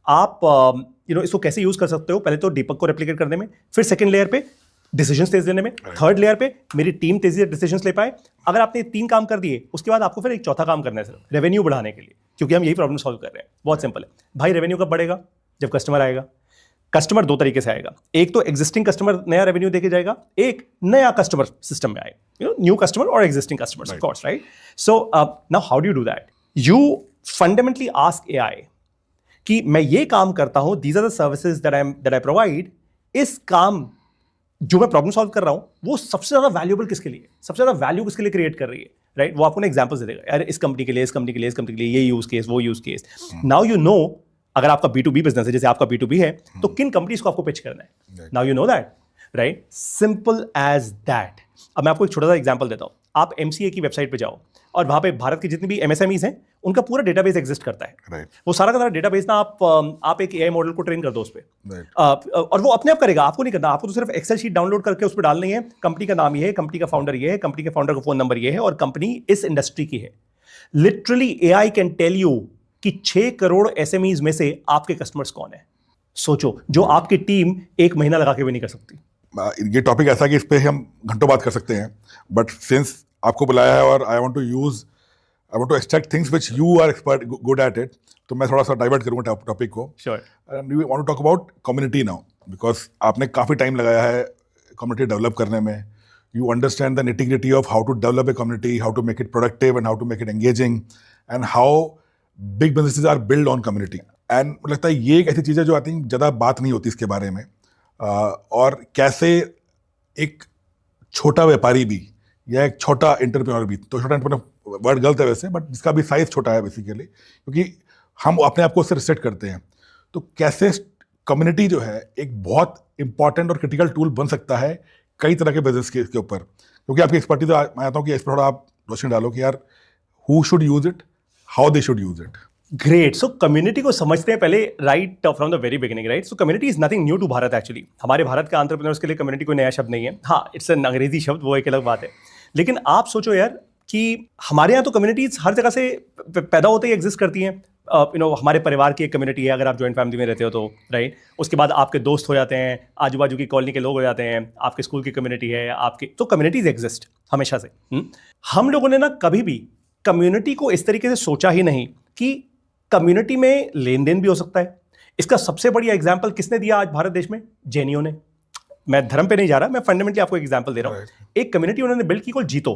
आप इसको कैसे यूज कर सकते हो, पहले तो दीपक को रेप्लिकेट करने में, फिर सेकंड लेयर पे डिसीजंस तेज लेने में, थर्ड लेयर पे मेरी टीम तेजी से डिसीजंस ले पाए। अगर आपने 3 काम कर दिए, उसके बाद आपको फिर एक चौथा काम करना है सिर्फ रेवेन्यू बढ़ाने के लिए, क्योंकि हम यही प्रॉब्लम सॉल्व कर रहे हैं। बहुत सिंपल है भाई, रेवेन्यू कब बढ़ेगा? जब कस्टमर आएगा। कस्टमर 2 तरीके से आएगा, एक तो एग्जिस्टिंग कस्टमर नया रेवेन्यू देके जाएगा, एक नया कस्टमर सिस्टम में आएगा, न्यू कस्टमर और existing customers, of course, right? So now how do you do that? You fundamentally ask AI कि मैं ये काम करता हूं, these are the services that I provide, इस काम जो मैं प्रॉब्लम सॉल्व कर रहा हूं वो सबसे ज्यादा वैल्यूएबल किसके लिए, सबसे ज्यादा वैल्यू किसके लिए क्रिएट कर रही है, राइट? वो आपको ना एग्जांपल्स दे देगा, यार इस कंपनी के लिए, इस कंपनी के लिए, इस कंपनी के लिए, ये यूज केस, वो use case. Now you no, अगर आपका B2B बिजनेस है, जैसे आपका B2B है, तो किन कंपनीज को आपको पिच करना है, now you know that, right? Simple as that. अब मैं आपको एक छोटा सा एग्जांपल देता हूं। आप MCA की वेबसाइट पे जाओ और वहां पे भारत की जितनी भी MSMEs हैं उनका पूरा डेटाबेस एग्जिस्ट करता है, right. वो सारा का सारा डेटाबेस ना आप एक AI मॉडल को ट्रेन कर दो उस पर, right. और वो अपने आप करेगा, आपको नहीं करना। आपको तो सिर्फ एक्सेल शीट डाउनलोड करके उस पर डालनी है, कंपनी का नाम ये है, कंपनी का फाउंडर ये है, कंपनी के फाउंडर का फोन नंबर ये है, और कंपनी इस इंडस्ट्री की है। Literally AI can tell you कि 6 करोड़ SMEs में से आपके कस्टमर्स कौन है। सोचो, जो आपकी टीम 1 महीना लगा के भी नहीं कर सकती। ये टॉपिक ऐसा कि इस पे हम घंटों बात कर सकते हैं, बट सिंस आपको बुलाया है और I want to extract things which you are expert good at it, तो मैं थोड़ा सा डाइवर्ट करूंगा टॉपिक को। Sure. And we want to talk about community now, because आपने काफ़ी टाइम लगाया है कम्युनिटी डेवलप करने में। You understand the nitty-gritty of how to develop a community, how to make it productive and how to make it engaging, and how big businesses are build on community. And मुझे लगता है ये एक ऐसी चीज़ है जो आई थिंक ज़्यादा बात नहीं होती इसके बारे में, और कैसे एक छोटा व्यापारी भी या एक छोटा एंटरप्रेन्योर भी, तो छोटा एंटरप्रेन्योर वर्ड गलत है वैसे, बट जिसका भी साइज छोटा है बेसिकली, क्योंकि हम अपने आप को उससे रिस्ट्रिक्ट करते हैं, तो कैसे कम्युनिटी जो है एक बहुत इंपॉर्टेंट और क्रिटिकल टूल बन सकता है कई तरह के बिजनेस के ऊपर। क्योंकि आपकी एक्सपर्टीज, मैं आता हूँ कि इस पर थोड़ा आप रोशनी डालो कि यार who should use it, how they should use it. Great. So community को समझते हैं पहले, right from the very beginning, right? So community is nothing new to Bharat actually. हमारे भारत के एंटरप्रेन्योर्स के लिए कम्युनिटी कोई नया शब्द नहीं है। हाँ, इट्स एन अंग्रेजी शब्द, वो एक अलग बात है। लेकिन आप सोचो यार कि हमारे यहाँ तो कम्युनिटीज हर जगह से पैदा होते ही एग्जिस्ट करती हैं। हमारे परिवार की एक कम्युनिटी है, अगर आप जॉइंट फैमिली में रहते हो तो, राइट? उसके बाद आपके दोस्त हो जाते हैं, आजू बाजू की कॉलोनी के लोग हो जाते हैं, आपके स्कूल की कम्युनिटी है, आपकी तो कम्युनिटीज एग्जिस्ट हमेशा से। हम लोगों ने ना कभी भी कम्युनिटी को इस तरीके से सोचा ही नहीं कि कम्युनिटी में लेन देन भी हो सकता है। इसका सबसे बढ़िया एग्जाम्पल किसने दिया आज भारत देश में? जैनियों ने। मैं धर्म पे नहीं जा रहा, मैं फंडामेंटली आपको एग्जाम्पल दे रहा हूँ। एक कम्युनिटी उन्होंने बिल्ड की called JITO,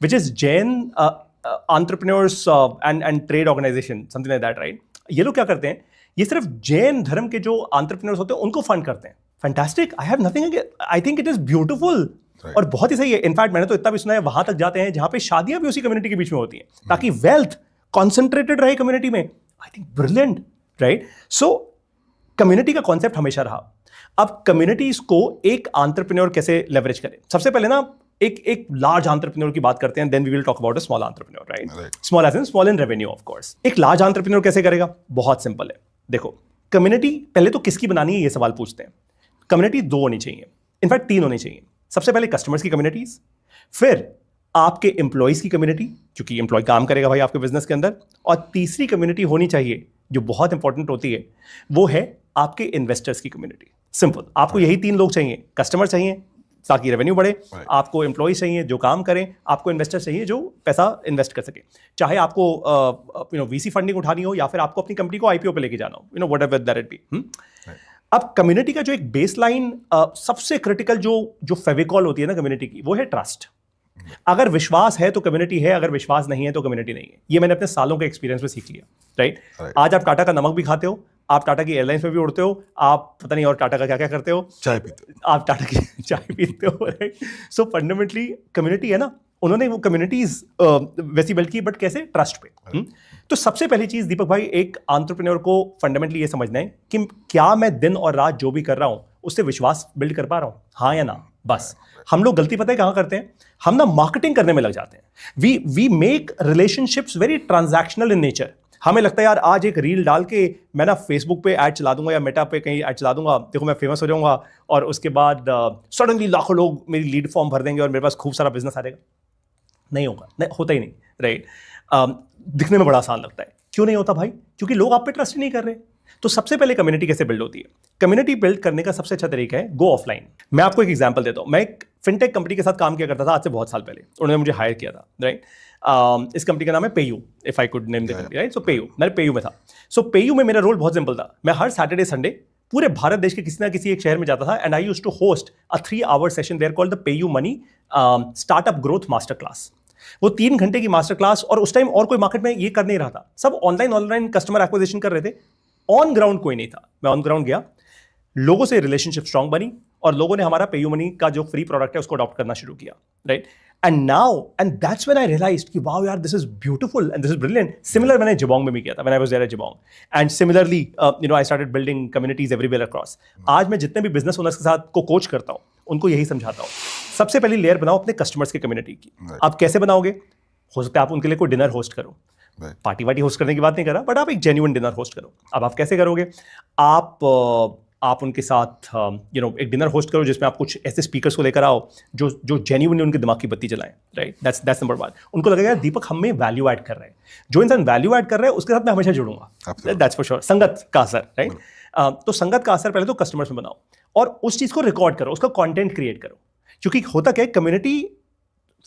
which is Jain entrepreneurs and trade organisation, something like that, right? ये लोग क्या करते हैं, ये सिर्फ जैन धर्म के जो एंटरप्रेन्योर्स होते हैं उनको फंड करते हैं। Fantastic, I have nothing, I think it is beautiful, और बहुत ही सही है। इनफैक्ट मैंने तो इतना भी सुना है, वहां तक जाते हैं जहां पे शादियां भी उसी कम्युनिटी के बीच में होती हैं, ताकि वेल्थ कॉन्सेंट्रेटेड रहे कम्युनिटी में। I think brilliant, right? So community का कॉन्सेप्ट हमेशा रहा। अब कम्युनिटीज को एक एंटरप्रेन्योर कैसे लेवरेज करें? सबसे पहले ना एक लार्ज एंटरप्रेन्योर की बात करते हैं, then we will talk about a small entrepreneur, right? Small as in small in revenue, of course. एक लार्ज एंटरप्रेन्योर कैसे करेगा? बहुत सिंपल है। देखो, कम्युनिटी पहले तो किसकी बनानी है, ये सवाल पूछते हैं। कम्युनिटी 2 होनी चाहिए, इनफैक्ट 3 होनी चाहिए। सबसे पहले कस्टमर्स की कम्युनिटीज, फिर आपके एम्प्लॉइज की कम्युनिटी, क्योंकि एम्प्लॉय काम करेगा भाई आपके बिजनेस के अंदर, और तीसरी कम्युनिटी होनी चाहिए जो बहुत इंपॉर्टेंट होती है, वो है आपके इन्वेस्टर्स की कम्युनिटी। सिंपल, आपको यही 3 लोग चाहिए। कस्टमर चाहिए ताकि रेवेन्यू बढ़े, आपको एम्प्लॉइज चाहिए जो काम करें, आपको इन्वेस्टर चाहिए जो पैसा इन्वेस्ट कर सके। चाहे आपको VC फंडिंग उठानी हो या फिर आपको अपनी कंपनी को IPO पे लेके जाना हो, व्हाटएवर दैट इट बी। अब कम्युनिटी का जो एक बेसलाइन सबसे क्रिटिकल जो फेविकॉल होती है ना कम्युनिटी की, वो है ट्रस्ट। अगर विश्वास है तो कम्युनिटी है, अगर विश्वास नहीं है तो कम्युनिटी नहीं है। ये मैंने अपने सालों के एक्सपीरियंस में सीख लिया, राइट? आज आप टाटा का नमक भी खाते हो, आप टाटा की एयरलाइंस में भी उड़ते हो, आप पता नहीं और टाटा का क्या क्या करते हो, चाय पीते हो, आप टाटा की चाय पीते हो, राइट? सो फंडामेंटली कम्युनिटी है ना, उन्होंने वो कम्युनिटीज वैसी बिल्ड की, बट कैसे? ट्रस्ट पे। तो सबसे पहली चीज दीपक भाई, एक एंटरप्रेन्योर को फंडामेंटली ये समझना है कि क्या मैं दिन और रात जो भी कर रहा हूं उससे विश्वास बिल्ड कर पा रहा हूं, हाँ या ना? बस। हम लोग गलती पता है कहां करते हैं? हम ना मार्केटिंग करने में लग जाते हैं। We make relationships very transactional in nature. हमें लगता है यार आज एक रील डाल के मैं ना फेसबुक पे ऐड चला दूंगा या मेटा पे कहीं ऐड चला दूंगा, देखो मैं फेमस हो जाऊंगा, और उसके बाद सडनली लाखों लोग मेरी लीड फॉर्म भर देंगे और मेरे पास खूब सारा बिजनेस आ जाएगा। नहीं होगा, नहीं होता ही नहीं, राइट? दिखने में बड़ा आसान लगता है। क्यों नहीं होता भाई? क्योंकि लोग आप पे ट्रस्ट ही नहीं कर रहे। तो सबसे पहले कम्युनिटी कैसे बिल्ड होती है? कम्युनिटी बिल्ड करने का सबसे अच्छा तरीका है गो ऑफलाइन। मैं आपको एक एग्जांपल देता हूं। मैं एक फिनटेक कंपनी के साथ काम किया करता था आज से बहुत साल पहले। उन्होंने मुझे हायर किया था, राइट। इस कंपनी का नाम है PayU, if I could name the company, right. So PayU, मैं पेयू में था। सो पेयू में मेरा रोल बहुत सिंपल था। मैं हर सैटरडे संडे पूरे भारत देश के किसी ना किसी एक शहर में जाता था and I used to host a 3 hour session there called the PayU money startup growth master class. वो 3 घंटे की मास्टर क्लास, और उस टाइम और कोई मार्केट में ये कर नहीं रहा था। सब ऑनलाइन कस्टमर एक्विजिशन कर रहे थे, ऑन ग्राउंड कोई नहीं था। मैं ऑन ग्राउंड गया, लोगों से रिलेशनशिप स्ट्रांग बनी और लोगों ने हमारा पेयू मनी का जो फ्री प्रोडक्ट है उसको अडॉप्ट करना शुरू किया, right. And that's when I realised कि वाओ यार, this is beautiful and this is brilliant. Similar मैंने जिबोंग में भी किया था, when I was there at Jibong. And similarly I started building communities everywhere across. आज मैं जितने भी बिजनेस ओनर्स के साथ को कोच करता हूं, उनको यही समझाता हूं, सबसे पहली लेयर बनाओ अपने कस्टमर्स की कम्युनिटी की। आप कैसे बनाओगे? हो सकता है आप उनके लिए कोई डिनर होस्ट करो, पार्टी वार्टी होस्ट करने की बात नहीं कर रहा, बट आप एक जेन्युइन डिनर होस्ट करो। अब आप कैसे करोगे? आप उनके साथ एक डिनर होस्ट करो जिसमें आप कुछ ऐसे स्पीकर्स को लेकर आओ जो जेन्युइनली उनके दिमाग की बत्ती जलाएं, राइट। That's number 1। उनको लगेगा दीपक हमें वैल्यू ऐड कर रहे हैं। जो इंसान वैल्यू ऐड कर रहा है उसके साथ मैं हमेशा जुड़ूंगा, दैट्स फॉर श्योर। संगत का असर, राइट। तो संगत का असर पहले तो कस्टमर्स में बनाओ और उस चीज को रिकॉर्ड करो, उसका कंटेंट क्रिएट करो। क्योंकि होता क्या है, कम्युनिटी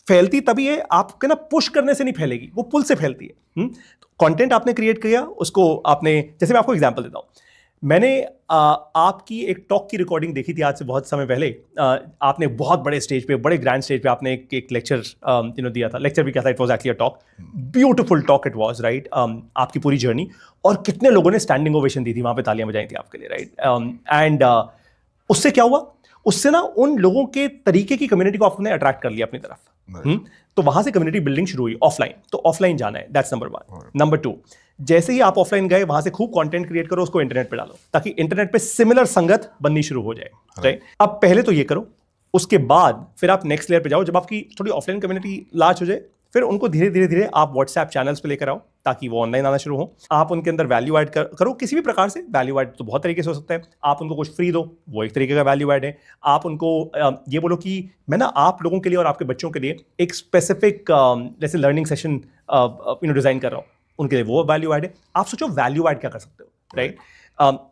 फैलती तभी है, आपके ना पुश करने से नहीं फैलेगी, वो पुल से फैलती है। कंटेंट आपने क्रिएट किया, उसको आपने, जैसे मैं आपको एग्जांपल देता हूं, मैंने आपकी एक टॉक की रिकॉर्डिंग देखी थी आज से बहुत समय पहले। आपने बहुत बड़े स्टेज पे, बड़े ग्रैंड स्टेज पे आपने एक लेक्चर दिया था। लेक्चर भी क्या था, it was actually a talk, beautiful talk it was, right. आपकी पूरी जर्नी, और कितने लोगों ने स्टैंडिंग ओवेशन दी थी, वहां पे तालियां बजाई थी आपके लिए, राइट। एंड उससे क्या हुआ, उससे ना उन लोगों के तरीके की कम्युनिटी को आपने अट्रैक्ट कर लिया अपनी तरफ। तो वहां से कम्युनिटी बिल्डिंग शुरू हुई ऑफलाइन। तो ऑफलाइन जाना है, दैट्स नंबर 1। नंबर 2, जैसे ही आप ऑफलाइन गए, वहां से खूब कंटेंट क्रिएट करो, उसको इंटरनेट पे डालो, ताकि इंटरनेट पे सिमिलर संगत बननी शुरू हो जाए, राइट। अब पहले तो ये करो, उसके बाद फिर आप नेक्स्ट लेयर पे जाओ। जब आपकी थोड़ी ऑफलाइन कम्युनिटी लार्ज हो जाए, फिर उनको धीरे धीरे आप व्हाट्सएप चैनल्स पे लेकर आओ, ताकि वो ऑनलाइन आना शुरू हो। आप उनके अंदर वैल्यू ऐड करो किसी भी प्रकार से। वैल्यू ऐड तो बहुत तरीके से हो सकता है। आप उनको कुछ फ्री दो, वो एक तरीके का वैल्यू ऐड है। आप उनको ये बोलो कि मैं ना आप लोगों के लिए और आपके बच्चों के लिए एक स्पेसिफिक जैसे लर्निंग सेशन डिजाइन कर रहा हूँ, उनके लिए वो वैल्यू ऐड है। आप सोचो वैल्यू ऐड क्या कर सकते हो, राइट।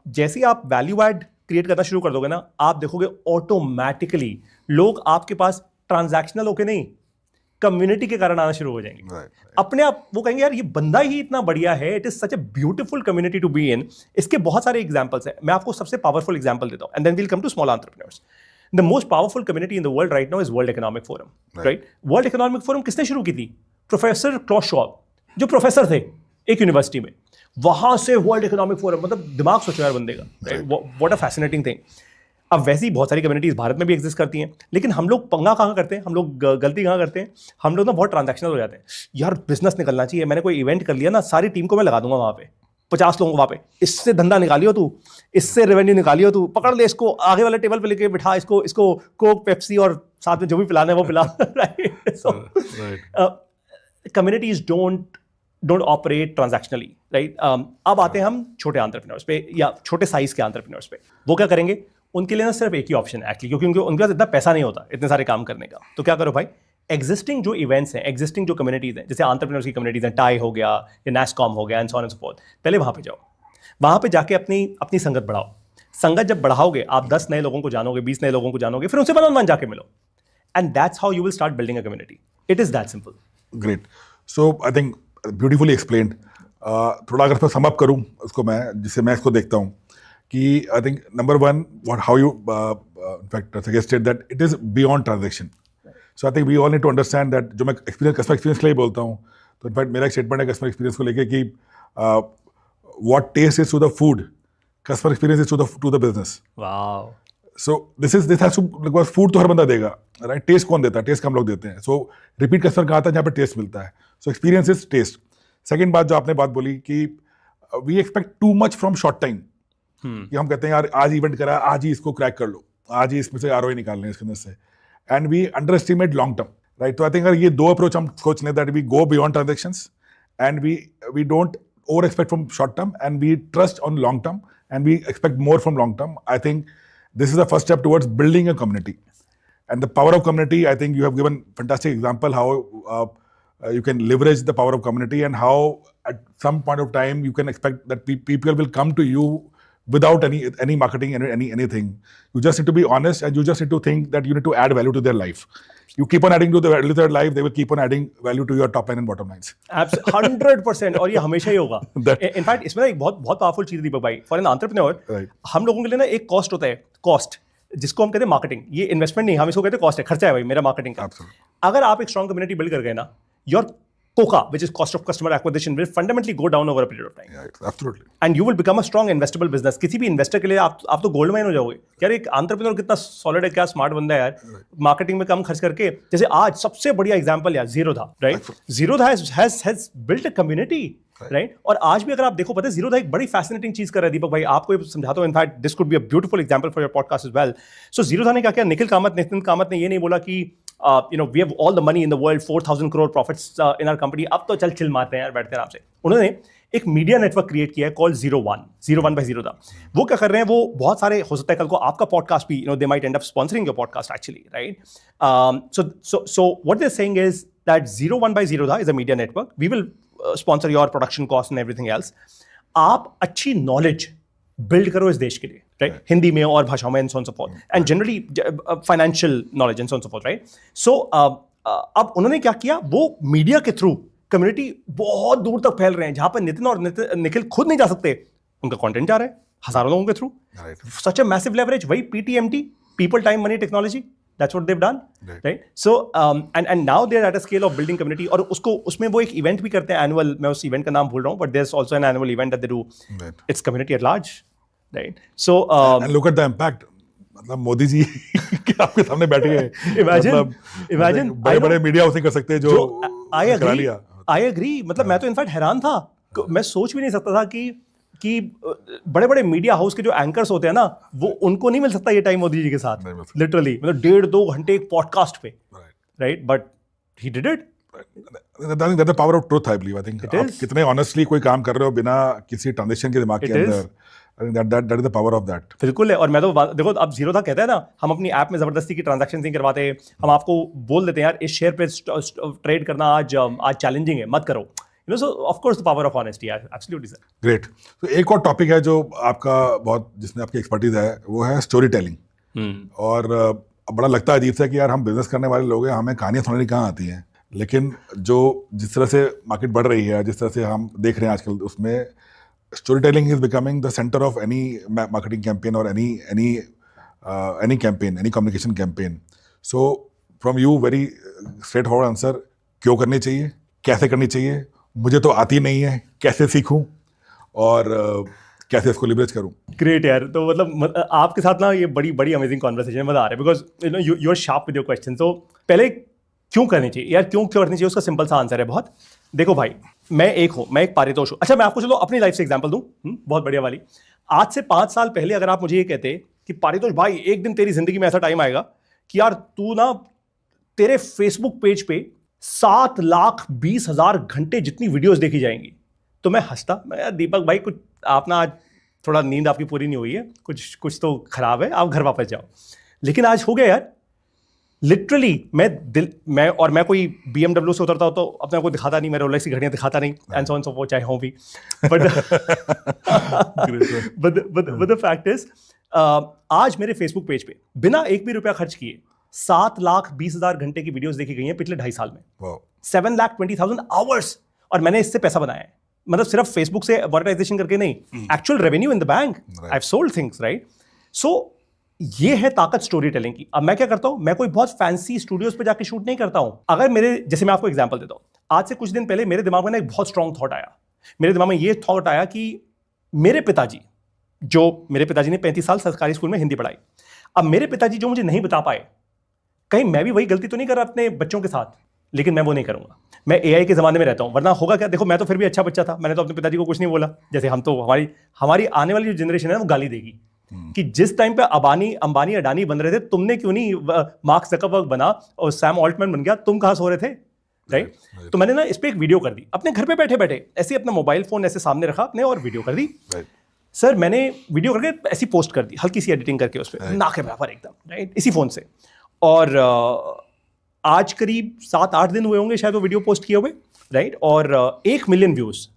जैसे ही आप वैल्यू ऐड क्रिएट करना शुरू कर दोगे ना, आप देखोगे ऑटोमेटिकली लोग आपके पास ट्रांजैक्शनल होके नहीं, कम्युनिटी के कारण आना शुरू हो जाएंगे, अपने आप। वो कहेंगे यार ये बंदा ही इतना बढ़िया है, it is such a beautiful community to be in. इसके बहुत सारे एग्जांपल्स हैं, मैं आपको सबसे पावरफुल एग्जांपल देता हूं, and then we'll come to small entrepreneurs. The most powerful community in the world right now is World Economic Forum, right. World Economic Forum किसने शुरू की थी? प्रोफेसर क्लॉस श्वाब, जो प्रोफेसर थे एक यूनिवर्सिटी में, वहां से वर्ल्ड इकोनॉमिक फोरम। मतलब दिमाग सोचो यार बंदे का, व्हाट अ फैसिनेटिंग थिंग। अब वैसे ही बहुत सारी कम्युनिटीज भारत में भी एग्जिस्ट करती हैं, लेकिन हम लोग पंगा कहाँ करते हैं, हम लोग गलती कहाँ करते हैं, हम लोग ना बहुत ट्रांजैक्शनल हो जाते हैं। यार बिजनेस निकलना चाहिए, मैंने कोई इवेंट कर लिया ना, सारी टीम को मैं लगा दूंगा वहाँ पे, 50 लोगों को वहाँ पे, इससे धंधा निकालियो तू, इससे रेवेन्यू निकालियो तू, पकड़ ले इसको, आगे वाले टेबल पे लेके बिठा इसको कोक पेप्सी और साथ में जो भी पिलाना है वो पिला, right. So communities don't operate transactionally, right. अब आते हैं हम छोटे एंटरप्रेन्योर्स पे या छोटे साइज के एंटरप्रेन्योर्स पे। वो क्या करेंगे? उनके लिए ना सिर्फ एक ही ऑप्शन है एक्चुअली, क्योंकि उनके पास इतना पैसा नहीं होता इतने सारे काम करने का। तो क्या करो भाई, एग्जिस्टिंग जो इवेंट्स हैं, एग्जिस्टिंग जो कम्युनिटीज हैं, जैसे एंटरप्रेन्योर्स की कम्युनिटीज हैं, टाई हो गया या नैशकॉम हो गया, and so on and so fourth, पहले वहां पे जाओ, वहां पे जाके अपनी संगत बढ़ाओ। संगत जब बढ़ाओगे, आप 10 नए लोगों को जानोगे, 20 नए लोगों को जानोगे, फिर उनसे वन-ऑन-वन जाके मिलो, and that's how you will start building a community. It is that simple. Great. So I think beautifully explained. थोड़ा अगर मैं सम अप करूं उसको, मैं जिससे मैं इसको देखता हूं कि I think number 1, how you in fact suggested that it is beyond transaction. So I think we all need to understand that, जो मैं कस्टमर एक्सपीरियंस के लिए बोलता हूँ, तो इनफैक्ट मेरा एक स्टेटमेंट है कस्टमर एक्सपीरियंस को लेके कि what taste is to the food, customer experience is to the business. Wow. So this has to, because food तो हर बंदा देगा, राइट। टेस्ट कौन देता है? टेस्ट हम लोग देते हैं। सो रिपीट कस्टमर कहाँ आता है? जहाँ पे टेस्ट मिलता है। So experience is test. Second बात जो आपने बात बोली कि we expect too much from short time, कि हम कहते हैं यार आज इवेंट करा, आज ही इसको क्रैक कर लो, आज ही इसमें से ROI निकालने इसके अंदर से, and we underestimate long term, right. तो आई थिंक ये दो अप्रोच हम सोच लें, that we go beyond transactions and we don't over expect from short term and we trust on long term and we expect more from long term. I think this is the first step towards building a community, and the power of community, I think you have given fantastic example how you can leverage the power of community, and how at some point of time you can expect that people will come to you without any marketing, anything. You just need to be honest, and you just need to think that you need to add value to their life. You keep on adding to their life, they will keep on adding value to your top line and bottom lines. 100%, और ये हमेशा ही होगा. In fact इसमें ना एक बहुत बहुत powerful चीज है दीपक भाई. फॉर एन एंटरप्रेन्योर, हम लोगों के लिए ना एक कॉस्ट होता है, कॉस्ट, जिसको हम कहते हैं मार्केटिंग. ये इन्वेस्टमेंट नहीं, हम इसको कहते हैं कॉस्ट है, खर्चा है भाई मेरा मार्केटिंग का. अगर आप एक स्ट्रॉन्ग कम्युनिटी बिल्ड कर गए ना, your COCA, which is cost of customer acquisition, will fundamentally go down over a period of time. Yeah, absolutely. And you will become a strong investable business. किसी भी investor के लिए आप तो gold mine हो जाओगे. यार एक एंटरप्रेन्योर कितना सॉलिड है, क्या स्मार्ट बंदा है यार, मार्केटिंग में कम खर्च करके. जैसे आज सबसे बढ़िया एग्जांपल यार Zerodha, right? Zerodha has built a community, right? और आज भी अगर आप देखो, पता है जीरोधा एक बड़ी फैसिनेटिंग चीज कर रहा है दीपक भाई. आपको ये समझाता हूँ. In fact this could be a beautiful example for your podcast as well. So Zerodha ने क्या किया, नितिन कामत ने ये नहीं बोला कि we have all the money in the world, 4,000 crore profits in our company. अब तो चल चिल मारते हैं यार, बैठते हैं आराम से. उन्होंने एक मीडिया नेटवर्क क्रिएट किया है कॉल्ड 01 by Zerodha. वो क्या कर रहे हैं, वो बहुत सारे, हो सकता है कल को आपका पॉडकास्ट भी, they might end up sponsoring your podcast actually, right? So what they're saying is that 01 by Zerodha is a media network. We will sponsor your production costs and everything else. आप अच्छी knowledge build करो इस देश के लिए, right? Hindi में और भाषाओं में, and so on so forth, and generally financial knowledge and so on so forth, right? So अब उन्होंने क्या किया, वो मीडिया के थ्रू कम्युनिटी बहुत दूर तक फैल रहे हैं, जहां पर नितिन और निखिल खुद नहीं जा सकते, उनका कंटेंट जा रहा है हजारों लोगों के through. Such a massive leverage. वही PTMT, people time money technology. That's what they've done, right? So and now they're at a scale of building community. और उसमें वो एक इवेंट भी करते हैं एनुअल. मैं उस इवेंट का नाम भूल रहा हूँ, but there's also an annual event that they do. Right. It's community at large, right? So and look at the impact. मतलब मोदी जी आपके सामने बैठे हैं. Imagine बड़े मीडिया हाउस नहीं कर सकते जो करा लिया. I agree. मतलब मैं तो इनफैक्ट हैरान था. मैं सोच भी नहीं सकता था कि बड़े बड़े मीडिया हाउस के जो एंकर्स होते हैं ना, वो उनको नहीं मिल सकता ये टाइम मोदी जी के साथ. लिटरली मतलब 1.5-2 घंटे एक पॉडकास्ट पे, right? But he did it. That's the power of truth, I believe. I think आप कितने honestly कोई काम कर रहे हो बिना किसी ट्रांजेक्शन के दिमाग के अंदर. I think that is the power of that. बिल्कुल है. और मैं तो देखो, अब जीरोधा कहता है ना, हम अपनी ऐप में जबरदस्ती की ट्रांजैक्शन नहीं करवाते. हम आपको बोल देते हैं यार, इस शेयर पे ट्रेड करना आज चैलेंजिंग है, मत करो. So of course the power of honesty, yeah, absolutely sir. Great. तो एक और टॉपिक है जो आपका बहुत, जिसमें आपकी एक्सपर्टीज है, वो है स्टोरी टेलिंग. और बड़ा लगता है अजीब सा कि यार हम बिजनेस करने वाले लोग हैं, हमें कहानियां सुनानी कहाँ आती हैं. लेकिन जिस तरह से मार्केट बढ़ रही है, जिस तरह से हम देख रहे हैं आजकल, उसमें story telling is becoming the centre of any marketing campaign और any campaign, any communication campaign. So from you, very straightforward answer, क्यों करनी चाहिए, कैसे करनी चाहिए, मुझे तो आती नहीं है, कैसे सीखूं और कैसे इसको लिवरेज करूं? ग्रेट यार. तो मतलब आपके साथ ना ये बड़ी अमेजिंग कॉन्वर्सेशन मजा आ रहा है, because you are sharp with your question. तो पहले क्यों करनी चाहिए यार, क्यों करनी चाहिए, उसका सिंपल सा आंसर है बहुत. देखो भाई, मैं एक पारितोष हूँ. अच्छा, मैं आपको चलो अपनी लाइफ से एग्जांपल दूं, बहुत बढ़िया वाली. आज से 5 साल पहले अगर आप मुझे ये कहते कि पारितोष भाई, एक दिन तेरी जिंदगी में ऐसा टाइम आएगा कि यार तू ना, तेरे फेसबुक पेज पे 7,20,000 घंटे जितनी वीडियोस देखी जाएंगी, तो मैं हंसता. मैं यार दीपक भाई, कुछ आप ना, आज थोड़ा नींद आपकी पूरी नहीं हुई है, कुछ तो खराब है, आप घर वापस जाओ. लेकिन आज हो गया यार, लिटरली मैं कोई BMW से उतरता हूं तो अपने को दिखाता नहीं, मैं रोलेक्स की घड़ियां दिखाता नहीं, and so on so fourth, चाहे हों भी. बट द फैक्ट इज, आज मेरे फेसबुक पेज पे बिना एक भी रुपया खर्च किए 7,20,000 घंटे की वीडियोस देखी गई हैं पिछले 2.5 साल में. 7,20,000 आवर्स. और मैंने इससे पैसा बनाया है. मतलब सिर्फ फेसबुक से मोनेटाइजेशन करके नहीं, actual revenue in the bank. I have sold things, right? So ये है ताकत स्टोरी टेलिंग की. अब मैं क्या करता हूं, मैं कोई बहुत फैंसी स्टूडियोज पे जाके शूट नहीं करता हूं. अगर जैसे मैं आपको एग्जांपल देता हूं, आज से कुछ दिन पहले मेरे दिमाग में ना एक बहुत स्ट्रांग थॉट आया. मेरे दिमाग में ये थॉट आया कि मेरे पिताजी ने 35 साल सरकारी स्कूल में हिंदी पढ़ाई. अब मेरे पिताजी जो मुझे नहीं बता पाए, कहीं मैं भी वही गलती तो नहीं कर रहा अपने बच्चों के साथ. लेकिन मैं वो नहीं करूंगा. मैं AI के ज़माने में रहता हूँ, वरना होगा क्या? देखो, मैं तो फिर भी अच्छा बच्चा था, मैंने तो अपने पिताजी को कुछ नहीं बोला. जैसे हम तो, हमारी आने वाली जो जनरेशन है वो गाली देगी कि जिस टाइम पे अंबानी अडानी बन रहे थे, तुमने क्यों नहीं मार्क ज़करबर्ग बना और सैम ऑल्टमैन बन गया, तुम कहाँ सो रहे थे, राइट? तो मैंने ना इस पर एक वीडियो कर दी, अपने घर पे बैठे बैठे ऐसे अपना मोबाइल फोन ऐसे सामने रखा अपने, और वीडियो कर दी. सर, मैंने वीडियो करके ऐसी पोस्ट कर दी, हल्की सी एडिटिंग करके उस पर, ना के बराबर एकदम, राइट, इसी फोन से. और आज करीब 7-8 दिन हुए होंगे शायद वो वीडियो पोस्ट किए हुए, राइट? और 1 मिलियन व्यूज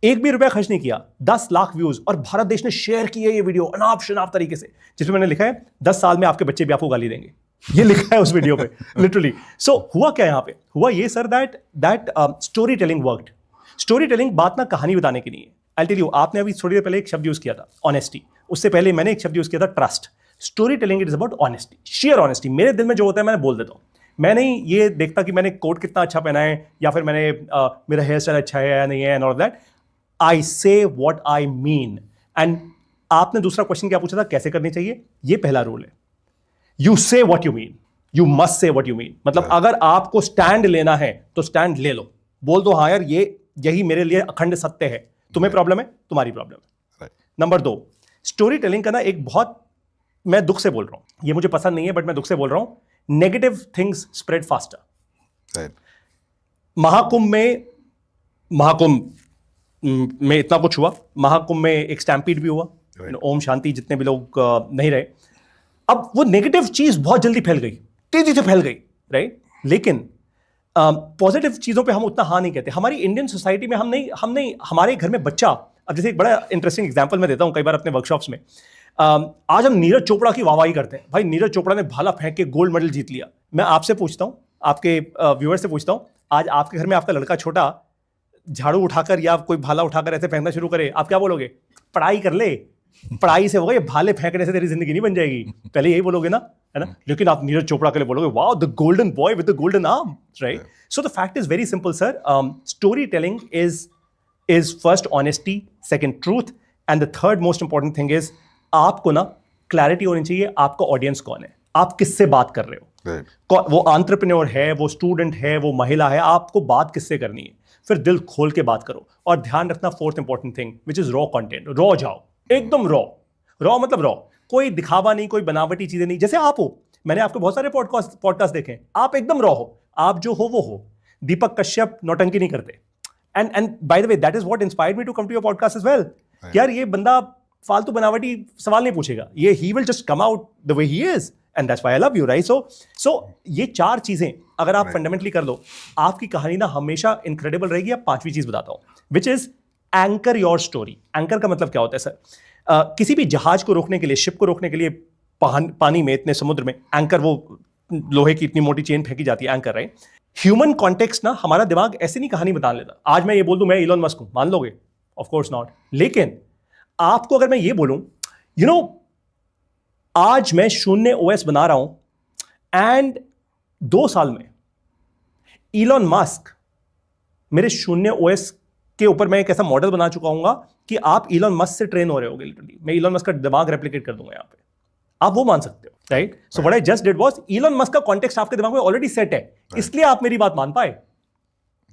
एक भी रुपया खर्च नहीं किया, 10 लाख व्यूज, और भारत देश ने शेयर किया ये वीडियो अनाप शनाप तरीके से, जिसमें मैंने लिखा है 10 साल में आपके बच्चे भी आपको गाली देंगे, ये लिखा है उस वीडियो पे लिटरली। सो हुआ क्या यहाँ पे? हुआ ये sir that story telling worked. Story telling बात ना कहानी बताने की नहीं है। आई टेल यू, आपने अभी थोड़ी देर पहले एक शब्द यूज किया था ऑनेस्टी, उससे पहले मैंने एक शब्द यूज किया था trust. Story telling it is about honesty, share honesty. मेरे दिल में जो होता है मैंने बोल देता हूँ। मैं नहीं ये देखता कि मैंने कोट कितना अच्छा पहना है या फिर मैंने मेरा हेयर स्टाइल अच्छा है या नहीं है एंड ऑल दैट। आई से व्हाट आई मीन। एंड आपने दूसरा क्वेश्चन क्या पूछा था, कैसे करनी चाहिए? ये पहला रूल है, यू से what you mean, you must say what you mean. मतलब अगर आपको स्टैंड लेना है तो स्टैंड ले लो, बोल दो हाँ यार यही मेरे लिए अखंड सत्य है। तुम्हें प्रॉब्लम है, तुम्हारी प्रॉब्लम है। नंबर 2, स्टोरी टेलिंग का ना एक बहुत, मैं दुख से बोल रहा हूं, ये मुझे पसंद नहीं है बट मैं दुख से बोल रहा हूं, negative things spread faster. Mahakumbh में इतना कुछ हुआ, महाकुंभ में एक स्टैम्पीड भी हुआ, ओम शांति, जितने भी लोग नहीं रहे। अब वो नेगेटिव चीज बहुत जल्दी फैल गई, तेजी से फैल गई, राइट? लेकिन पॉजिटिव चीजों पे हम उतना हाँ नहीं कहते। हमारी इंडियन सोसाइटी में हम नहीं हमारे घर में बच्चा, अब जैसे एक बड़ा इंटरेस्टिंग एग्जांपल मैं देता हूं कई बार अपने वर्कशॉप्स में। आज हम नीरज चोपड़ा की वाहवाही करते हैं, भाई नीरज चोपड़ा ने भाला फेंक के गोल्ड मेडल जीत लिया। मैं आपसे पूछता हूं, आपके व्यूअर से पूछता हूं, आज आपके घर में आपका लड़का छोटा झाड़ू उठाकर या कोई भाला उठाकर ऐसे फेंकना शुरू करे, आप क्या बोलोगे? पढ़ाई कर ले, पढ़ाई से होगा, ये भाले फेंकने से तेरी जिंदगी नहीं बन जाएगी, पहले यही बोलोगे ना, है ना? लेकिन आप नीरज चोपड़ा के लिए बोलोगे wow the golden boy with the golden arm, right? So the fact is very simple sir, story telling is first honesty, second truth, and the third most important thing is आपको ना क्लैरिटी होनी चाहिए, आपका audience कौन है, आप किससे बात कर रहे हो। वो एंटरप्रेन्योर है, वो स्टूडेंट है, वो महिला है, आपको बात किससे करनी है, फिर दिल खोल के बात करो। और ध्यान रखना fourth important thing which is raw content, raw जाओ, एकदम रॉ मतलब रॉ, कोई दिखावा नहीं, कोई बनावटी चीजें नहीं। जैसे आप हो, मैंने आपके बहुत सारे पॉडकास्ट देखे, आप एकदम रॉ हो, आप जो हो वो हो। दीपक कश्यप नौटंकी नहीं करते, and by the way that is what inspired me to come to your podcast as well. यार ये बंदा फालतू बनावटी सवाल नहीं पूछेगा, ये he will just come out the way he is, and that's why I love you, right? So ये 4 चीजें अगर आप फंडामेंटली कर लो, आपकी कहानी ना हमेशा इनक्रेडिबल रहेगी। अब 5वीं चीज बताता हूं, which is anchor your story. Anchor का मतलब क्या होता है सर? किसी भी जहाज को रोकने के लिए, शिप को रोकने के लिए पानी में, इतने समुद्र में, एंकर, वो लोहे की इतनी मोटी चेन फेंकी जाती है, एंकर, राइट? ह्यूमन कॉन्टेक्स्ट ना, हमारा दिमाग ऐसे नहीं कहानी बता लेता। आज मैं ये बोल दूं मैं इलॉन मस्क हूं, मान लोगे? Of course not. लेकिन आपको अगर मैं ये बोलूं, यू नो आज मैं 0 OS बना रहा हूं एंड 2 साल में इलॉन मस्क मेरे 0 OS के ऊपर मैं एक ऐसा मॉडल बना चुका हूंगा कि आप इलॉन मस्क से ट्रेन हो रहे होगे लिटरली। मैं इलॉन मस्क का दिमाग रेप्लिकेट कर दूंगा यहां पे, आप वो मान सकते हो, right? So what I just did was, Elon Musk का कॉन्टेक्स्ट आपके दिमाग में ऑलरेडी सेट है, इसलिए आप मेरी बात मान पाए,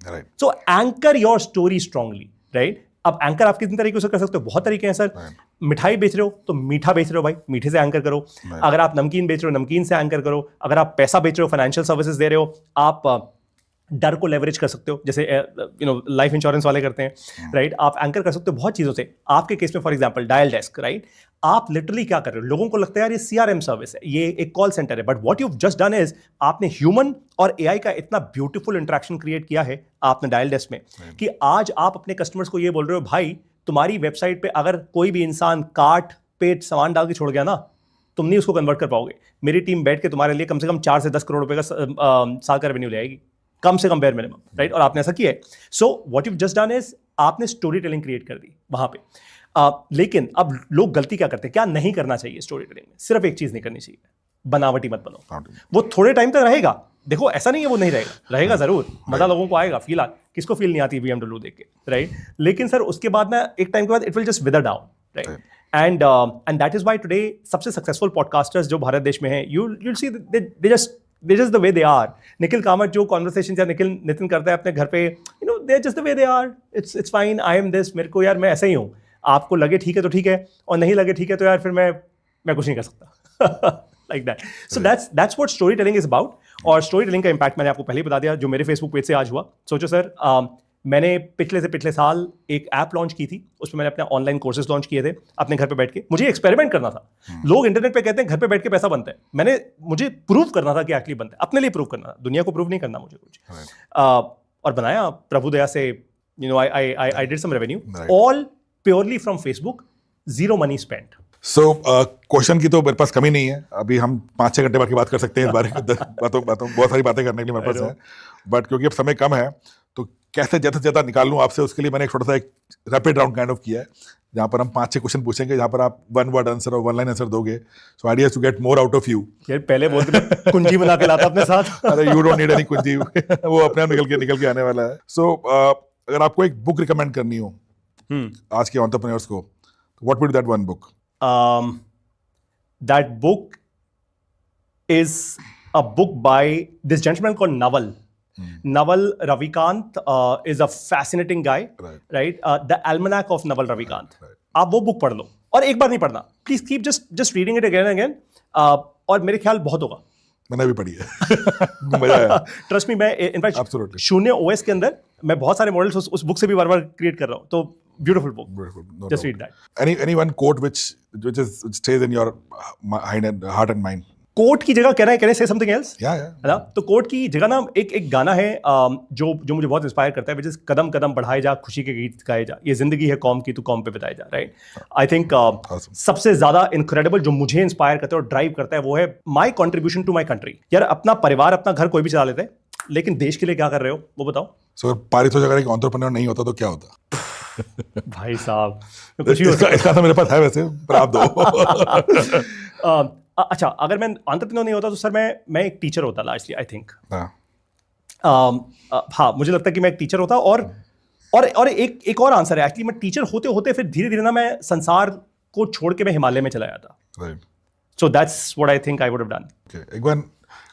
right? So anchor your story strongly, right? अब एंकर आप कितने तरीके से कर सकते हो? बहुत तरीके हैं सर। मिठाई बेच रहे हो तो मीठा बेच रहे हो, भाई मीठे से एंकर करो। अगर आप नमकीन बेच रहे हो, नमकीन से एंकर करो। अगर आप पैसा बेच रहे हो, फाइनेंशियल सर्विसेज दे रहे हो, आप डर को लेवरेज कर सकते हो, जैसे लाइफ इंश्योरेंस वाले करते हैं, राइट? आप एंकर कर सकते हो बहुत चीजों से। आपके केस में for example dial desk, right? आप लिटरली क्या कर रहे हो? लोगों को लगता है यार ये CRM सर्विस है, ये एक कॉल सेंटर है, but what you just done is आपने ह्यूमन और AI का इतना ब्यूटीफुल इंटरेक्शन क्रिएट किया है आपने डायल डेस्क में, कि आज आप अपने कस्टमर्स को ये बोल रहे हो, भाई तुम्हारी वेबसाइट पे अगर कोई भी इंसान कार्ट पे सामान डाल के छोड़ गया ना, तुम नहीं उसको कन्वर्ट कर पाओगे। मेरी टीम बैठ के तुम्हारे लिए कम से कम 4 से 10 करोड़ रुपए का साल का रेवेन्यू ले आएगी, कम से कम बेयर मिनिमम, राइट? और आपने ऐसा किया है। So what you just done is आपने स्टोरी टेलिंग क्रिएट कर दी वहां पे। लेकिन अब लोग गलती क्या करते हैं, क्या नहीं करना चाहिए स्टोरी टेलिंग में? सिर्फ एक चीज नहीं करनी चाहिए, बनावटी मत बनो। वो थोड़े टाइम तक रहेगा, देखो ऐसा नहीं है वो नहीं रहेगा जरूर, मजा लोगों को आएगा, फील किसको फील नहीं आती BMW देख के, राइट? लेकिन सर उसके बाद ना एक टाइम के बाद it will just wither down, right? And that is why today सबसे सक्सेसफुल पॉडकास्टर्स जो भारत देश में हैं, you'll see they just the way they are. Nikhil Kamat जो कॉन्वर्सेशन या नितिन करता है अपने घर पे, they're just the way they are. It's fine. I am this. मेरे को यार मैं ऐसा ही हूँ, आपको लगे ठीक है तो ठीक है, और नहीं लगे ठीक है तो यार फिर मैं कुछ नहीं कर सकता। Like that. So that's what storytelling is about. और स्टोरी टेलिंग का इम्पैक्ट मैंने आपको पहले ही बता दिया, जो मेरे फेसबुक पेज से आज हुआ। सोचो सर, मैंने पिछले साल एक ऐप लॉन्च की थी, उसमें मैंने अपने ऑनलाइन कोर्सेज लॉन्च किए थे अपने घर पे बैठ के। मुझे एक्सपेरिमेंट करना था। लोग इंटरनेट पे कहते हैं घर पे बैठ के पैसा बनता है, मुझे प्रूव करना था कि एक्चुअली बनता है, अपने लिए प्रूव करना था, दुनिया को प्रूव नहीं करना मुझे कुछ। और बनाया, प्रभु दया से I did some revenue, Right. all purely from Facebook, zero money spent. So question की तो मेरे पास कमी नहीं है. अभी हम 5-6 घंटे बाद की बात कर सकते हैं इस बारे में. बातों बहुत सारी बातें करने के लिए मेरे पास है, बट क्योंकि अब समय कम है तो कैसे ज़्यादा से ज़्यादा निकाल लूँ आपसे, उसके लिए मैंने एक छोटा सा एक रैपिड राउंड काइंड ऑफ किया है, जहाँ पर हम 5-6 क्वेश्चन पूछेंगे, जहाँ पर आप 1 वर्ड आंसर और 1 लाइन आंसर दोगे. So idea to get more out of you. यार पहले बोलते थे कुंजी बना के लाता अपने साथ. अरे यू डोंट नीड एनी कुंजी. वो अपने आप निकल के आने वाला है. सो अगर आपको एक बुक रिकमेंड करनी हो आज के एंटरप्रेन्योर्स को, what would be that one book? That book is a book by this gentleman called Naval. Naval Ravikant is a fascinating guy, right? The Almanac of Naval Ravikant. आप वो book पढ़ लो, और एक बार नहीं पढ़ना, please keep just reading it again and again, और मेरे ख्याल बहुत होगा. मैंने भी पढ़ी है. मजा आया. ट्रस्ट मी, मैं इनफैक्ट शून्य ओएस के अंदर मैं बहुत सारे मॉडल्स उस बुक से भी बार क्रिएट कर रहा हूँ. तो beautiful book. No Just doubt. read that. Any one quote which stays in your heart and mind? Quote की जगह कैन आई से समथिंग एल्स? Yeah. है ना? तो कोट की जगह ना एक गाना है जो मुझे बहुत इंस्पायर करता है, विच इज कदम कदम बढ़ाए जा, खुशी के गीत गाए जा, ये जिंदगी है कौम की, तू कौम पे बिताए जा. राइट. आई थिंक सबसे ज्यादा इनक्रेडिबल जो मुझे इंस्पायर करता है और ड्राइव करता है वो है my contribution to my country. यार अपना परिवार अपना घर कोई भी चला लेते हैं, लेकिन देश के लिए क्या कर रहे हो वो बताओ. So पारितोष अगर एक एंटरप्रेन्योर नहीं होता तो क्या होता? भाई साहब कुछ ही इसका तो मेरे पास है वैसे, पर आप दो. अच्छा, अगर मैं एंटरप्रेन्योर नहीं होता तो सर मैं एक टीचर होता लार्जली, आई थिंक. हाँ, मुझे लगता है कि मैं एक टीचर होता. और एक और आंसर है एक्चुअली, मैं टीचर होते होते फिर धीरे धीरे ना मैं संसार को छोड़ के मैं हिमालय में चला जाता. Right. So that's what I think I would have done. Okay. एक one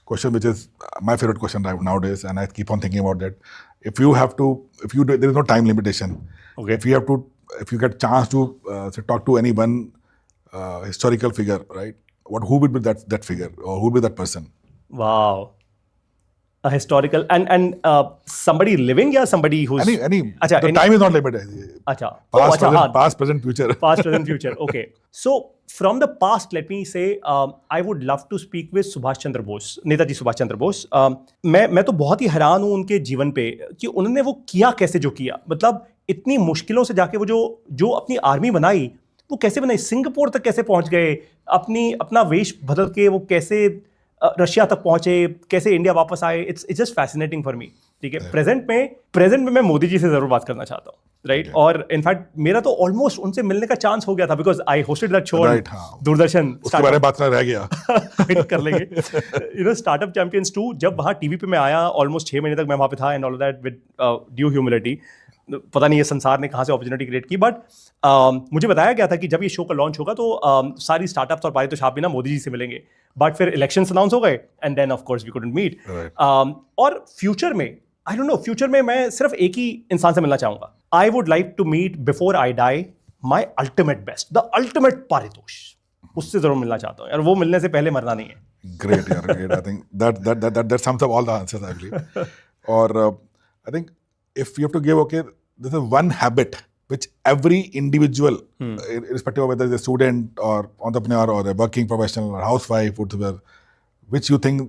question which is my favorite question right nowadays, and I keep on thinking about that. If you there is no time limitation. Okay. If you get chance to say, talk to any one historical figure, right? Who would be that figure, or who would be that person? Wow. A historical and somebody living या somebody who's Any. अच्छा, The time is not limited. अच्छा. Past, present, future. Past, present, future. Okay. So from the past, let me say, I would love to speak with Subhash Chandra Bose, Netaji Subhash Chandra Bose. मैं तो बहुत ही हैरान हूँ उनके जीवन पे कि उन्होंने वो किया कैसे जो किया. मतलब इतनी मुश्किलों से जाके वो जो अपनी आर्मी बनाई वो कैसे बनाई, सिंगापुर तक कैसे पहुंच गए, अपना वेश बदल के वो कैसे रशिया तक पहुंचे, कैसे इंडिया वापस आए. It's just fascinating for me. ठीक है. प्रेजेंट में मैं मोदी जी से जरूर बात करना चाहता हूँ. राइट. और इनफैक्ट मेरा तो ऑलमोस्ट उनसे मिलने का चांस हो गया था, because I hosted that show Doordarshan. उसके बारे में बात करना रह गया. कर लेंगे. स्टार्टअप चैंपियंस 2, जब वहाँ टीवी पे मैं आया, ऑलमोस्ट 6 महीने तक मैं वहाँ पे था, and all that with due humility. पता नहीं ये संसार ने कहाँ से अपॉर्चुनिटी क्रिएट की, बट मुझे बताया गया था कि जब ये शो का लॉन्च होगा तो सारी स्टार्टअप्स और पारितोष आप भी ना मोदी जी से मिलेंगे. बट फिर इलेक्शंस अनाउंस हो गए, and then of course we couldn't meet. और फ्यूचर में आई डोंट नो, फ्यूचर में मैं सिर्फ एक ही इंसान से मिलना चाहूंगा. I would like to meet before I die my ultimate best, the ultimate Paritosh. उससे जरूर मिलना चाहता हूँ यार, वो मिलने से पहले मरना नहीं है. Great, yeah, great. I think that sums up all the answers, I believe. Or I think if you have to give, okay, this is one habit which every individual, irrespective of whether it's a student or entrepreneur or a working professional or housewife, whatever, which you think,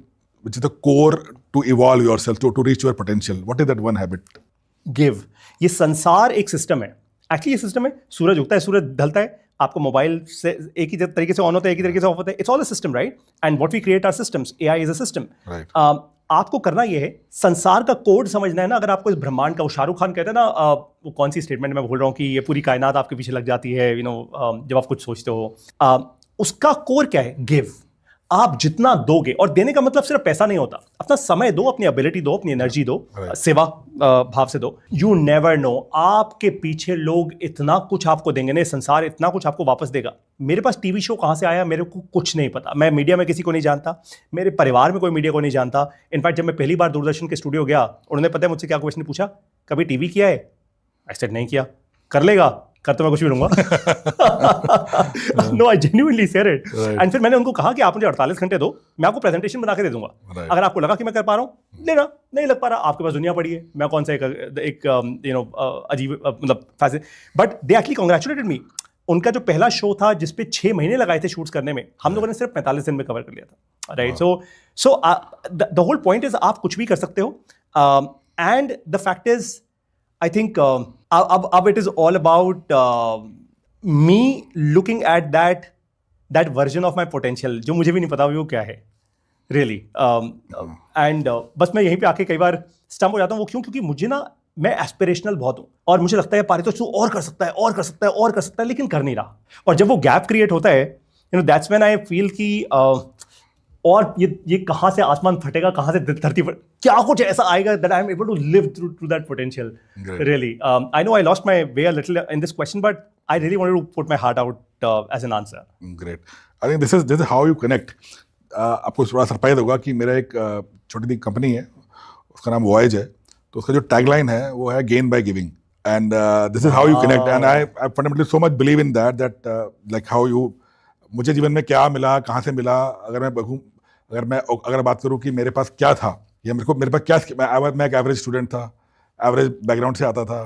which is the core to evolve yourself, to reach your potential. What is that one habit? Give. ये संसार एक system है. Actually ये system है, सूरज उगता है, सूरज ढलता है, आपको मोबाइल से एक ही तरीके से ऑन होता है, एक ही तरीके से ऑफ होता है. It's all a system, right? And what we create are systems. AI is a system. आपको करना ये है, संसार का कोड समझना है ना. अगर आपको इस ब्रह्मांड का, वो शाहरुख खान कहते हैं ना, वो कौन सी स्टेटमेंट मैं भूल रहा हूँ, कि ये पूरी कायनात आपके पीछे लग जाती है, जब आप कुछ सोचते हो. उसका कोर क्या है? गिव. आप जितना दोगे, और देने का मतलब सिर्फ पैसा नहीं होता, अपना समय दो, अपनी एबिलिटी दो, अपनी एनर्जी दो, सेवा भाव से दो. यू नेवर नो, आपके पीछे लोग इतना कुछ आपको देंगे ना, संसार इतना कुछ आपको वापस देगा. मेरे पास टीवी शो कहाँ से आया मेरे को कुछ नहीं पता. मैं मीडिया में किसी को नहीं जानता, मेरे परिवार में कोई मीडिया को नहीं जानता. इनफैक्ट जब मैं पहली बार दूरदर्शन के स्टूडियो गया, उन्होंने पता है मुझसे क्या क्वेश्चन पूछा, कभी टीवी किया है? आई सेड नहीं किया. कर लेगा? कर तो मैं कुछ भी लूंगा. No, I genuinely said it. And फिर मैंने उनको कहा कि आप मुझे 48 घंटे दो, मैं आपको प्रेजेंटेशन बना के दे दूंगा. अगर आपको लगा कि मैं कर पा रहा हूँ, लेना. नहीं लग पा रहा, आपके पास दुनिया पड़ी है, मैं कौन सा एक अजीब मतलब फैसे. बट दे एक्चुअली कांग्रेचुलेटेड मी. उनका जो पहला शो था जिसपे 6 महीने लगाए थे शूट्स करने में, हम लोगों ने सिर्फ 45 दिन में कवर कर लिया था. Right. So the whole point is, आप कुछ भी कर सकते हो. And the fact is, I think अब it is all about me looking at that version of my potential जो मुझे भी नहीं पता वो क्या है really and बस मैं यहीं पे आके कई बार स्टम्प हो जाता हूँ। वो क्यों? क्योंकि मुझे ना मैं एस्पिरेशनल बहुत हूँ और मुझे लगता है पारितोष तू और कर सकता है और कर सकता है और कर सकता है, लेकिन कर नहीं रहा। और जब वो गैप क्रिएट होता है दैट्स व्हेन आई फील कि और ये कहाँ से आसमान फटेगा, कहाँ से धरती पर क्या कुछ ऐसा आएगा that I am able to live through that potential. Great. Really, I know I lost my way a little in this question, but I really wanted to put my heart out as an answer. Great. I think this is how you connect. आपको थोड़ा surprise होगा कि मेरा एक छोटी सी company है, उसका नाम वॉयज है, तो उसका जो टैगलाइन है वो है gain by giving, and this is how you connect, and I fundamentally so much believe in that like how you, मुझे जीवन में क्या मिला, कहाँ से मिला, अगर बात करूँ कि मेरे पास क्या था या मेरे पास क्या, मैं एक एवरेज स्टूडेंट था, एवरेज बैकग्राउंड से आता था,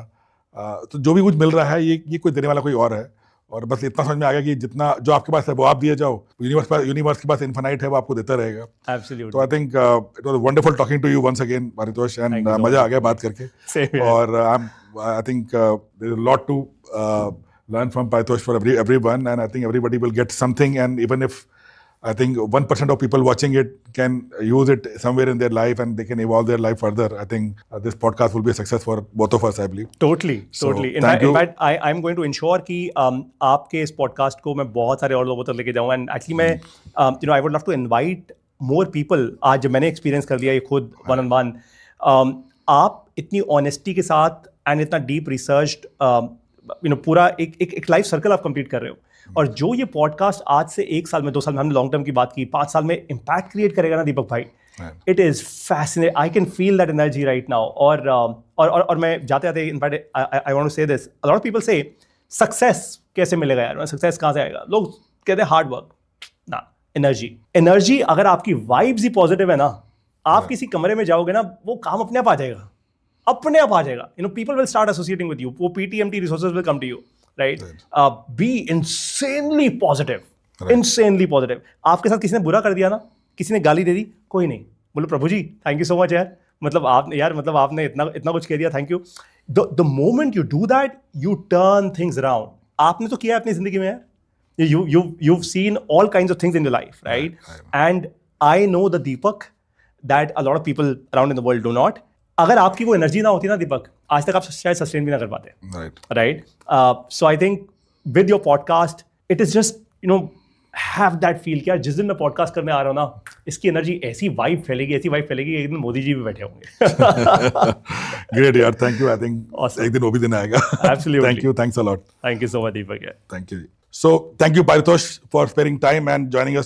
तो जो भी कुछ मिल रहा है ये कोई देने वाला कोई और है, और बस इतना समझ में आ गया कि जितना जो आपके पास है वो आप दिए जाओ, यूनिवर्स के पास इन्फिनाइट है, वो आपको देता रहेगा। Absolutely. तो I think it was wonderful talking to you once again Paritosh, and मजा आ गया बात करके। Same here. और I think there is a lot to learn from Paritosh for everyone, and I think everybody will get something, and even if I think 1% of people watching it can use it somewhere in their life and they can evolve their life further, I think this podcast will be a success for both of us, I believe. Totally. In fact, I'm going to ensure कि आपके इस podcast को मैं बहुत सारे और लोगों तक लेके जाऊँ, and actually मैं I would love to invite more people. आज जब मैंने experience कर लिया ये खुद one on one, आप इतनी honesty के साथ and इतना deep researched पूरा एक लाइफ सर्कल आप कंप्लीट कर रहे हो, और जो ये पॉडकास्ट आज से 1 साल में, 2 साल में, हमने लॉन्ग टर्म की बात की, 5 साल में इम्पैक्ट क्रिएट करेगा ना दीपक भाई, it is fascinating. I can feel that energy right now. और मैं जाते जाते इनफैक्ट आई वांट टू से this, a lot of people से सक्सेस कैसे मिलेगा यार, सक्सेस कहाँ से आएगा? लोग कहते हैं हार्ड वर्क ना, एनर्जी अगर आपकी वाइब्स ही पॉजिटिव है ना, आप किसी कमरे में जाओगे ना, वो काम अपने आप आ जाएगा, अपने आप आ जाएगा। People will start associating with you, वो पीटीएमटी resources will come to you, right? Be insanely positive, insanely positive. आपके साथ किसी ने बुरा कर दिया ना, किसी ने गाली दे दी, कोई नहीं, बोलो प्रभु जी थैंक यू सो मच यार, आपने इतना कुछ कह दिया, thank you. The moment you do that, U turn things around. आपने तो किया है अपनी जिंदगी में यार, you've seen all kinds of things in your life, right? And I know the Deepak that a lot of people around in the world do not. अगर आपकी वो एनर्जी ना होती ना दीपक, आज तक आप शायद सस्टेन भी ना कर पाते, right? So I think with your podcast it is just have that feel कि यार जिस दिन मैं पॉडकास्ट करने आ रहा हूँ ना, इसकी एनर्जी ऐसी वाइब फैलेगी कि एक दिन मोदी जी भी बैठे होंगे। ग्रेट यार, थैंक यू। आई थिंक एक दिन वो भी दिन आएगा। Absolutely. Thank you, thanks a lot. Thank you so much Deepak. Thank you. So thank you Paritosh for sparing time and joining us